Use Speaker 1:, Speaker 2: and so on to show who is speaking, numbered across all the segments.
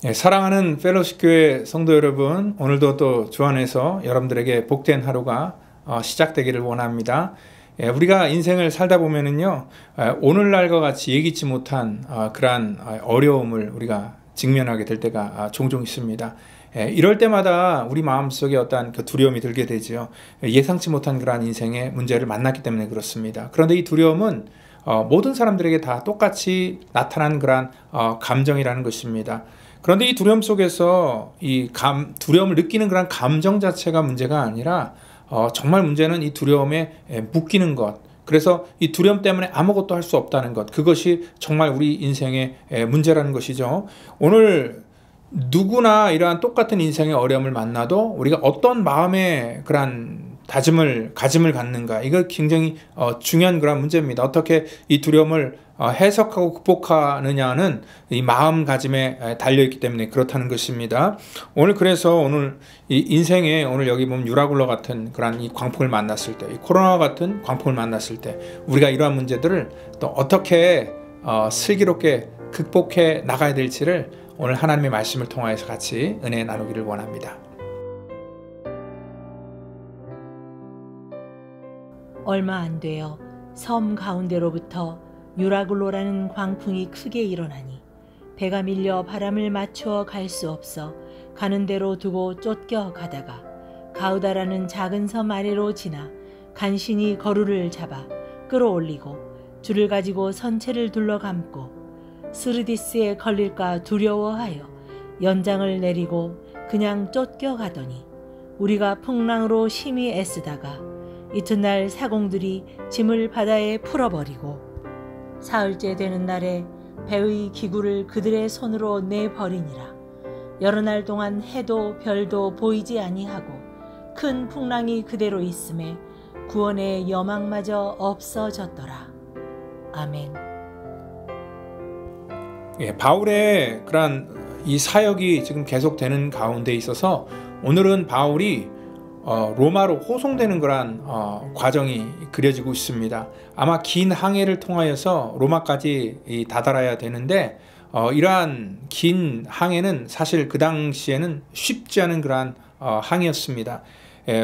Speaker 1: 사랑하는 펠로십 교회 성도 여러분, 오늘도 또 주 안에서 여러분들에게 복된 하루가 시작되기를 원합니다. 우리가 인생을 살다 보면은요, 오늘날과 같이 예기치 못한 그러한 어려움을 우리가 직면하게 될 때가 종종 있습니다. 이럴 때마다 우리 마음속에 어떠한 그 두려움이 들게 되지요. 예상치 못한 그러한 인생의 문제를 만났기 때문에 그렇습니다. 그런데 이 두려움은 모든 사람들에게 다 똑같이 나타난 그러한 감정이라는 것입니다. 그런데 이 두려움 속에서 두려움을 느끼는 그런 감정 자체가 문제가 아니라 정말 문제는 이 두려움에 묶이는 것. 그래서 이 두려움 때문에 아무것도 할 수 없다는 것. 그것이 정말 우리 인생의 문제라는 것이죠. 오늘 누구나 이러한 똑같은 인생의 어려움을 만나도 우리가 어떤 마음의 그러한 가짐을 갖는가, 이거 굉장히 중요한 그런 문제입니다. 어떻게 이 두려움을 해석하고 극복하느냐는 이 마음가짐에 달려있기 때문에 그렇다는 것입니다. 그래서 이 인생에 오늘 여기 보면 유라굴로 같은 그런 이 광풍을 만났을 때, 이 코로나와 같은 광풍을 만났을 때 우리가 이러한 문제들을 또 어떻게 슬기롭게 극복해 나가야 될지를 오늘 하나님의 말씀을 통하여서 같이 은혜 나누기를 원합니다.
Speaker 2: 얼마 안 되어 섬 가운데로부터 유라굴로라는 광풍이 크게 일어나니 배가 밀려 바람을 맞추어 갈 수 없어 가는 대로 두고 쫓겨 가다가 가우다라는 작은 섬 아래로 지나 간신히 거루를 잡아 끌어올리고 줄을 가지고 선체를 둘러감고 스르디스에 걸릴까 두려워하여 연장을 내리고 그냥 쫓겨가더니 우리가 풍랑으로 심히 애쓰다가 이튿날 사공들이 짐을 바다에 풀어버리고 사흘째 되는 날에 배의 기구를 그들의 손으로 내버리니라. 여러 날 동안 해도 별도 보이지 아니하고 큰 풍랑이 그대로 있음에 구원의 여망마저 없어졌더라. 아멘.
Speaker 1: 바울의 그런 이 사역이 지금 계속되는 가운데 있어서 오늘은 바울이 로마로 호송되는 그러한 과정이 그려지고 있습니다. 아마 긴 항해를 통하여서 로마까지 다다라야 되는데 이러한 긴 항해는 사실 그 당시에는 쉽지 않은 그러한 항해였습니다.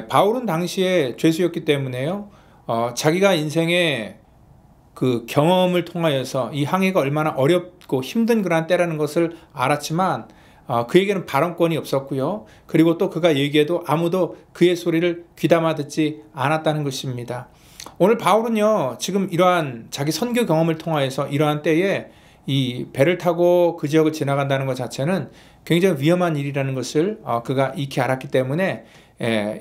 Speaker 1: 바울은 당시에 죄수였기 때문에요, 자기가 인생의 그 경험을 통하여서 이 항해가 얼마나 어렵고 힘든 그러한 때라는 것을 알았지만 그에게는 발언권이 없었고요. 그리고 또 그가 얘기해도 아무도 그의 소리를 귀담아 듣지 않았다는 것입니다. 오늘 바울은요, 지금 이러한 자기 선교 경험을 통하여서 이러한 때에 이 배를 타고 그 지역을 지나간다는 것 자체는 굉장히 위험한 일이라는 것을 그가 익히 알았기 때문에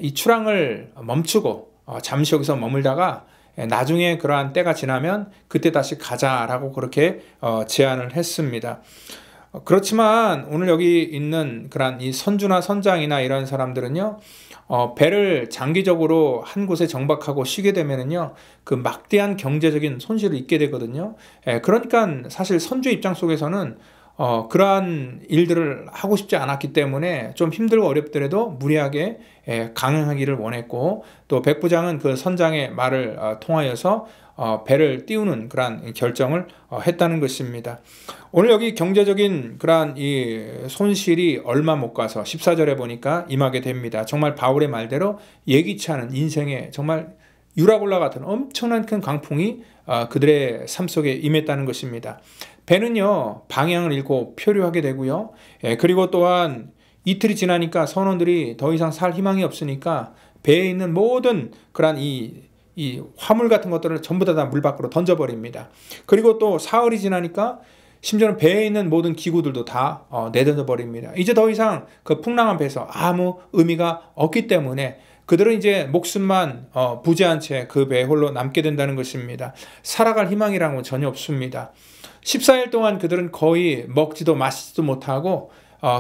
Speaker 1: 이 출항을 멈추고 잠시 여기서 머물다가 나중에 그러한 때가 지나면 그때 다시 가자라고 그렇게 제안을 했습니다. 그렇지만 오늘 여기 있는 그런 이 선주나 선장이나 이런 사람들은요, 배를 장기적으로 한 곳에 정박하고 쉬게 되면은요, 그 막대한 경제적인 손실을 입게 되거든요. 그러니까 사실 선주 입장 속에서는 그러한 일들을 하고 싶지 않았기 때문에 좀 힘들고 어렵더라도 무리하게 강행하기를 원했고, 또 백부장은 그 선장의 말을 통하여서 배를 띄우는 그러한 결정을 했다는 것입니다. 오늘 여기 경제적인 그러한 이 손실이 얼마 못 가서 14절에 보니까 임하게 됩니다. 정말 바울의 말대로 예기치 않은 인생에 정말 유라굴라 같은 엄청난 큰 강풍이 그들의 삶 속에 임했다는 것입니다. 배는요, 방향을 잃고 표류하게 되고요. 그리고 또한 이틀이 지나니까 선원들이 더 이상 살 희망이 없으니까 배에 있는 모든 그러한 이 화물 같은 것들을 전부 다 물 밖으로 던져버립니다. 그리고 또 사흘이 지나니까 심지어는 배에 있는 모든 기구들도 다 내던져버립니다. 이제 더 이상 그 풍랑한 배에서 아무 의미가 없기 때문에 그들은 이제 목숨만 부재한 채 그 배에 홀로 남게 된다는 것입니다. 살아갈 희망이라는 건 전혀 없습니다. 14일 동안 그들은 거의 먹지도 마시지도 못하고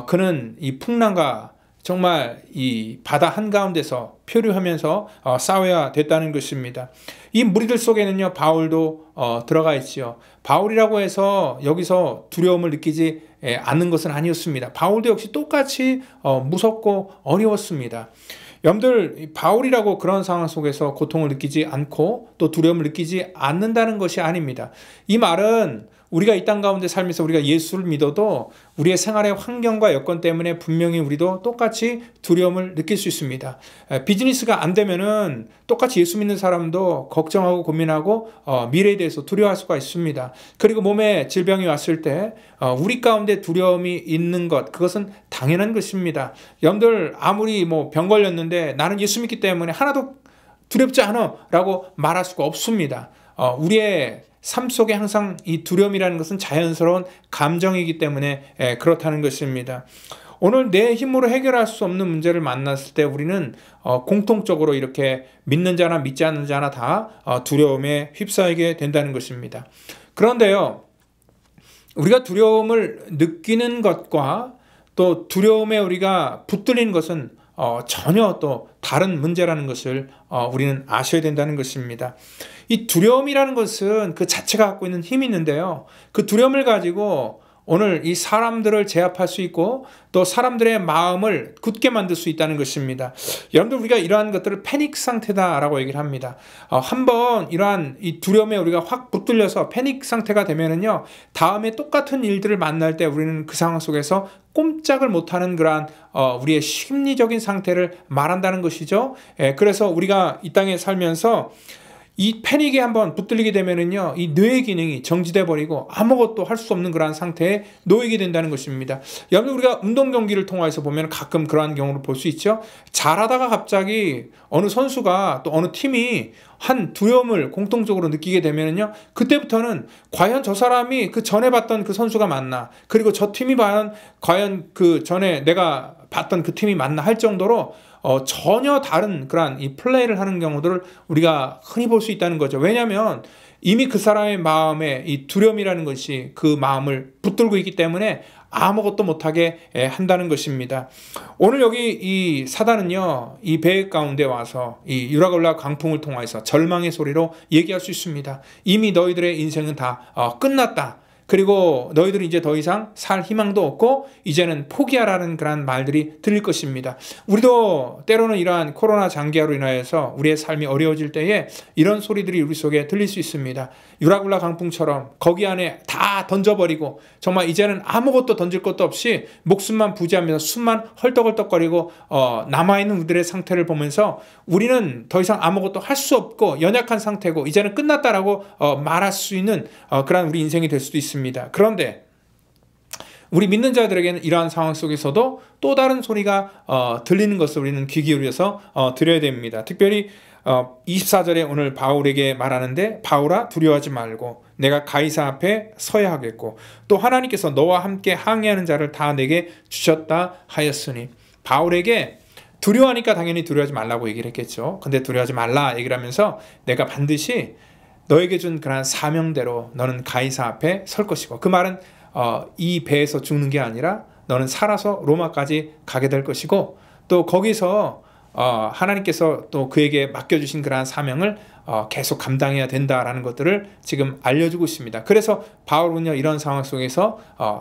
Speaker 1: 그는 이 풍랑과 정말 이 바다 한가운데서 표류하면서 싸워야 됐다는 것입니다. 이 무리들 속에는요, 바울도 들어가 있지요. 바울이라고 해서 여기서 두려움을 느끼지 않는 것은 아니었습니다. 바울도 역시 똑같이 무섭고 어려웠습니다. 여러분들, 바울이라고 그런 상황 속에서 고통을 느끼지 않고 또 두려움을 느끼지 않는다는 것이 아닙니다. 이 말은 우리가 이 땅 가운데 살면서 우리가 예수를 믿어도 우리의 생활의 환경과 여건 때문에 분명히 우리도 똑같이 두려움을 느낄 수 있습니다. 비즈니스가 안 되면은 똑같이 예수 믿는 사람도 걱정하고 고민하고 미래에 대해서 두려워할 수가 있습니다. 그리고 몸에 질병이 왔을 때 우리 가운데 두려움이 있는 것, 그것은 당연한 것입니다. 여러분들 아무리 뭐 병 걸렸는데 나는 예수 믿기 때문에 하나도 두렵지 않아 라고 말할 수가 없습니다. 우리의 삶 속에 항상 이 두려움이라는 것은 자연스러운 감정이기 때문에 그렇다는 것입니다. 오늘 내 힘으로 해결할 수 없는 문제를 만났을 때 우리는 공통적으로 이렇게 믿는 자나 믿지 않는 자나 다 두려움에 휩싸이게 된다는 것입니다. 그런데요, 우리가 두려움을 느끼는 것과 또 두려움에 우리가 붙들린 것은 전혀 또 다른 문제라는 것을 우리는 아셔야 된다는 것입니다. 이 두려움이라는 것은 그 자체가 갖고 있는 힘이 있는데요. 그 두려움을 가지고 오늘 이 사람들을 제압할 수 있고 또 사람들의 마음을 굳게 만들 수 있다는 것입니다. 여러분들 우리가 이러한 것들을 패닉 상태다라고 얘기를 합니다. 한번 이러한 이 두려움에 우리가 확 붙들려서 패닉 상태가 되면은요, 다음에 똑같은 일들을 만날 때 우리는 그 상황 속에서 꼼짝을 못하는 그러한 우리의 심리적인 상태를 말한다는 것이죠. 그래서 우리가 이 땅에 살면서 이 패닉에 한번 붙들리게 되면은요, 이 뇌의 기능이 정지돼 버리고 아무것도 할 수 없는 그러한 상태에 놓이게 된다는 것입니다. 여러분, 우리가 운동 경기를 통해서 보면 가끔 그러한 경우를 볼 수 있죠. 잘하다가 갑자기 어느 선수가 또 어느 팀이 한 두려움을 공통적으로 느끼게 되면은요, 그때부터는 과연 저 사람이 그 전에 봤던 그 선수가 맞나, 그리고 저 팀이 과연 그 전에 내가 봤던 그 팀이 맞나 할 정도로 전혀 다른 그런 이 플레이를 하는 경우들을 우리가 흔히 볼 수 있다는 거죠. 왜냐하면 이미 그 사람의 마음에 이 두려움이라는 것이 그 마음을 붙들고 있기 때문에 아무것도 못하게 한다는 것입니다. 오늘 여기 이 사단은요, 이 배 가운데 와서 이 유라굴라 강풍을 통해서 절망의 소리로 얘기할 수 있습니다. 이미 너희들의 인생은 다 끝났다. 그리고 너희들이 이제 더 이상 살 희망도 없고 이제는 포기하라는 그런 말들이 들릴 것입니다. 우리도 때로는 이러한 코로나 장기화로 인하여서 우리의 삶이 어려워질 때에 이런 소리들이 우리 속에 들릴 수 있습니다. 유라굴라 강풍처럼 거기 안에 다 던져버리고 정말 이제는 아무것도 던질 것도 없이 목숨만 부지하면서 숨만 헐떡헐떡거리고 남아있는 우리들의 상태를 보면서 우리는 더 이상 아무것도 할 수 없고 연약한 상태고 이제는 끝났다라고 말할 수 있는 그런 우리 인생이 될 수도 있습니다. 그런데 우리 믿는 자들에게는 이러한 상황 속에서도 또 다른 소리가 들리는 것을 우리는 귀 기울여서 들어야 됩니다. 특별히 24절에 오늘 바울에게 말하는데, 바울아 두려워하지 말고 내가 가이사 앞에 서야 하겠고 또 하나님께서 너와 함께 항해하는 자를 다 내게 주셨다 하였으니, 바울에게 두려워하니까 당연히 두려워하지 말라고 얘기를 했겠죠. 근데 두려워하지 말라 얘기를 하면서 내가 반드시 너에게 준 그런 사명대로 너는 가이사 앞에 설 것이고, 그 말은 이 배에서 죽는 게 아니라 너는 살아서 로마까지 가게 될 것이고, 또 거기서 하나님께서 또 그에게 맡겨주신 그러한 사명을 계속 감당해야 된다라는 것들을 지금 알려주고 있습니다. 그래서 바울은요, 이런 상황 속에서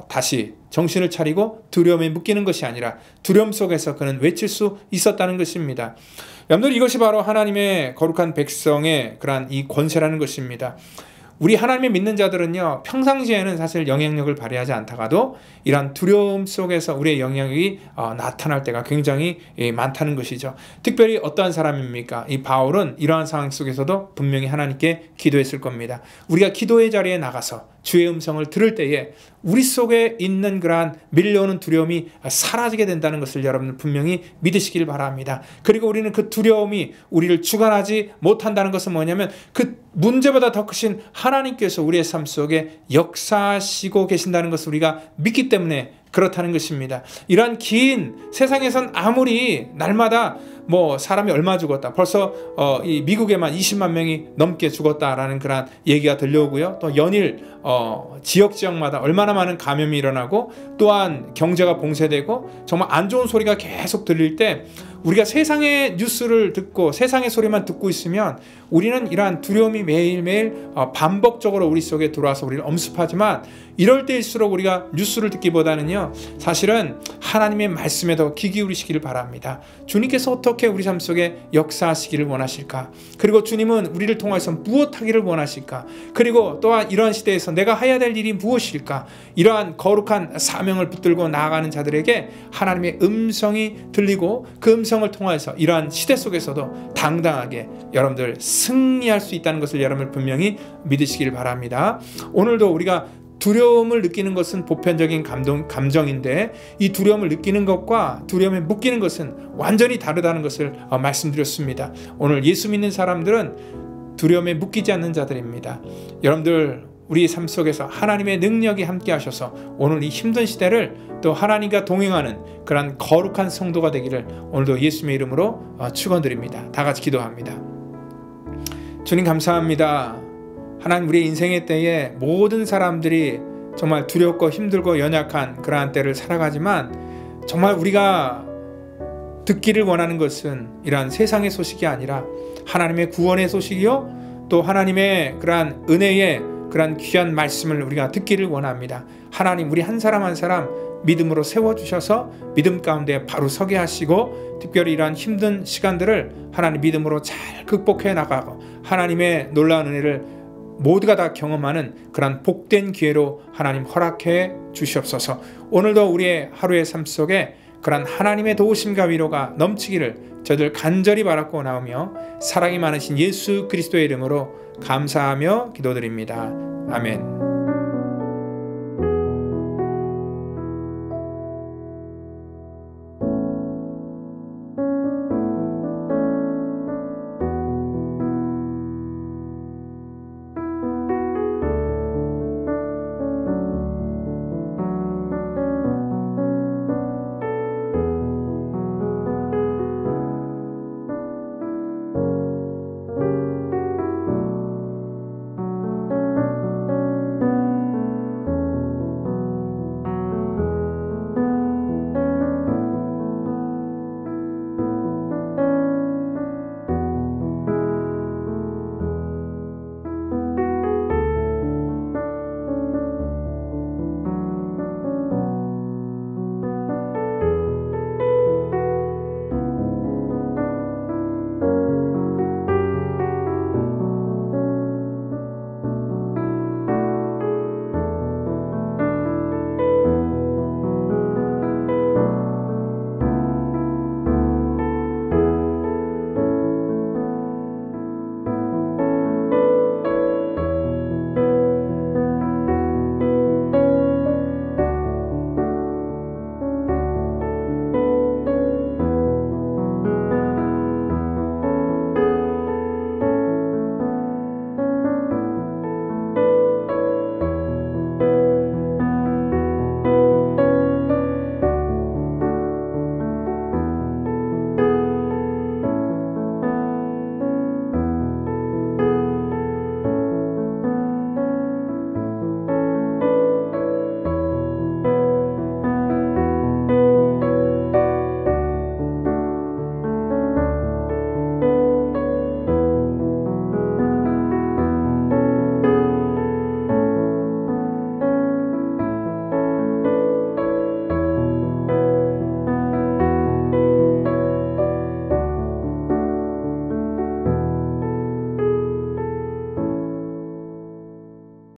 Speaker 1: 다시 정신을 차리고 두려움에 묶이는 것이 아니라 두려움 속에서 그는 외칠 수 있었다는 것입니다. 여러분들, 이것이 바로 하나님의 거룩한 백성의 그러한 이 권세라는 것입니다. 우리 하나님의 믿는 자들은요, 평상시에는 사실 영향력을 발휘하지 않다가도 이러한 두려움 속에서 우리의 영향력이 나타날 때가 굉장히 많다는 것이죠. 특별히 어떠한 사람입니까? 이 바울은 이러한 상황 속에서도 분명히 하나님께 기도했을 겁니다. 우리가 기도의 자리에 나가서 주의 음성을 들을 때에 우리 속에 있는 그러한 밀려오는 두려움이 사라지게 된다는 것을 여러분 분명히 믿으시길 바랍니다. 그리고 우리는 그 두려움이 우리를 주관하지 못한다는 것은 뭐냐면, 그 문제보다 더 크신 하나님께서 우리의 삶 속에 역사하시고 계신다는 것을 우리가 믿기 때문에 그렇다는 것입니다. 이러한 긴 세상에선 아무리 날마다 뭐 사람이 얼마 죽었다, 벌써 이 미국에만 20만 명이 넘게 죽었다라는 그런 얘기가 들려오고요. 또 연일 지역마다 얼마나 많은 감염이 일어나고 또한 경제가 봉쇄되고 정말 안 좋은 소리가 계속 들릴 때, 우리가 세상의 뉴스를 듣고 세상의 소리만 듣고 있으면 우리는 이러한 두려움이 매일매일 반복적으로 우리 속에 들어와서 우리를 엄습하지만, 이럴 때일수록 우리가 뉴스를 듣기보다는요, 사실은 하나님의 말씀에 더 귀 기울이시기를 바랍니다. 주님께서 어떻게 우리 삶 속에 역사하시기를 원하실까? 그리고 주님은 우리를 통해서 무엇하기를 원하실까? 그리고 또한 이러한 시대에서 내가 해야 될 일이 무엇일까? 이러한 거룩한 사명을 붙들고 나아가는 자들에게 하나님의 음성이 들리고 그 음성을 통해서 이러한 시대 속에서도 당당하게 여러분들 승리할 수 있다는 것을 여러분들 분명히 믿으시길 바랍니다. 오늘도 우리가 두려움을 느끼는 것은 보편적인 감정인데 이 두려움을 느끼는 것과 두려움에 묶이는 것은 완전히 다르다는 것을 말씀드렸습니다. 오늘 예수 믿는 사람들은 두려움에 묶이지 않는 자들입니다. 여러분들 우리 삶 속에서 하나님의 능력이 함께 하셔서 오늘 이 힘든 시대를 또 하나님과 동행하는 그런 거룩한 성도가 되기를 오늘도 예수님의 이름으로 축원드립니다. 다 같이 기도합니다. 주님 감사합니다. 하나님 우리 인생의 때에 모든 사람들이 정말 두렵고 힘들고 연약한 그러한 때를 살아가지만 정말 우리가 듣기를 원하는 것은 이러한 세상의 소식이 아니라 하나님의 구원의 소식이요 또 하나님의 그러한 은혜의 그러한 귀한 말씀을 우리가 듣기를 원합니다. 하나님 우리 한 사람 한 사람 믿음으로 세워주셔서 믿음 가운데 바로 서게 하시고 특별히 이러한 힘든 시간들을 하나님 믿음으로 잘 극복해 나가고 하나님의 놀라운 은혜를 모두가 다 경험하는 그런 복된 기회로 하나님 허락해 주시옵소서. 오늘도 우리의 하루의 삶 속에 그런 하나님의 도우심과 위로가 넘치기를 저들 간절히 바라고 나오며 사랑이 많으신 예수 그리스도의 이름으로 감사하며 기도드립니다. 아멘.